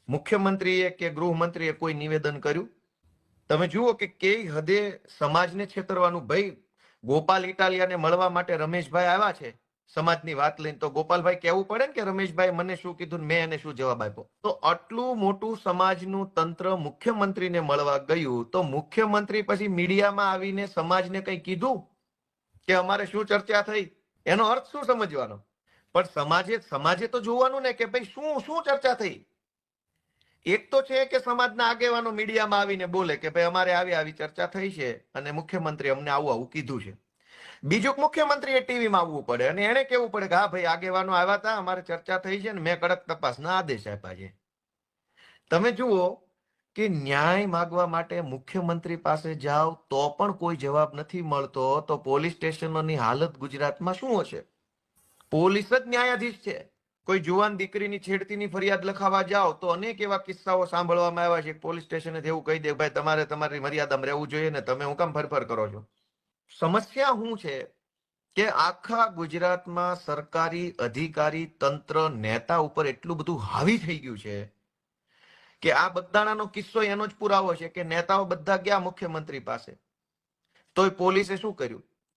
મુખ્યમંત્રીએ કે ગૃહમંત્રીએ કોઈ નિવેદન કર્યું? તમે જુઓ કે કઈ હદે સમાજને છેતરવાનું. ભાઈ, ગોપાલ ઇટાલિયાને મળવા માટે રમેશભાઈ આવ્યા છે સમાજની વાત લઈને, તો ગોપાલભાઈ કહેવું પડે ને કે રમેશભાઈ મને શું કીધું મેં એને શું જવાબ આપ્યો. તો આટલું મોટું સમાજનું તંત્ર મુખ્યમંત્રીને મળવા ગયું, તો મુખ્યમંત્રી પછી મીડિયામાં આવીને સમાજને કઈ કીધું કે અમારે શું ચર્ચા થઈ? એનો અર્થ શું સમજવાનો? પણ સમાજે તો જોવાનું ને કે ભાઈ શું શું ચર્ચા થઈ. એક તો છે કે સમાજના આગેવાનો મીડિયામાં આવીને બોલે કે ભાઈ અમારે આવી ચર્ચા થઈ છે અને મુખ્યમંત્રી અમને આવું કીધું છે. બીજું, મુખ્યમંત્રીએ ટીવીમાં આવવું પડે અને એને કેવું પડે કે હા ભાઈ આગેવાનો આવ્યા હતા, અમારે ચર્ચા થઈ છે ને મેં કડક તપાસના આદેશ આપ્યા છે. તમે જુઓ કે ન્યાય માગવા માટે મુખ્યમંત્રી પાસે જાઓ તો પણ કોઈ જવાબ નથી મળતો, તો પોલીસ સ્ટેશનોની હાલત ગુજરાતમાં શું હશે? પોલીસ જ ન્યાયાધીશ છે. કોઈ જુવાન દીકરીની છેડતીની ફરિયાદ લખાવા જાઓ તો અનેક એવા કિસ્સાઓ સાંભળવામાં આવ્યા છે. પોલીસ સ્ટેશને એવું કહી દે ભાઈ તમારે તમારી મર્યાદામાં રહેવું જોઈએ ને તમે હું કામ ફરફર કરો છો? સમસ્યા શું છે કે આખા ગુજરાતમાં સરકારી અધિકારી તંત્ર નેતા ઉપર એટલું બધું હાવી થઈ ગયું છે કે આ બગદાણાનો કિસ્સો એનો જ પુરાવો છે કે નેતાઓ બધા ગયા મુખ્યમંત્રી પાસે, તોય પોલીસે શું કર્યું?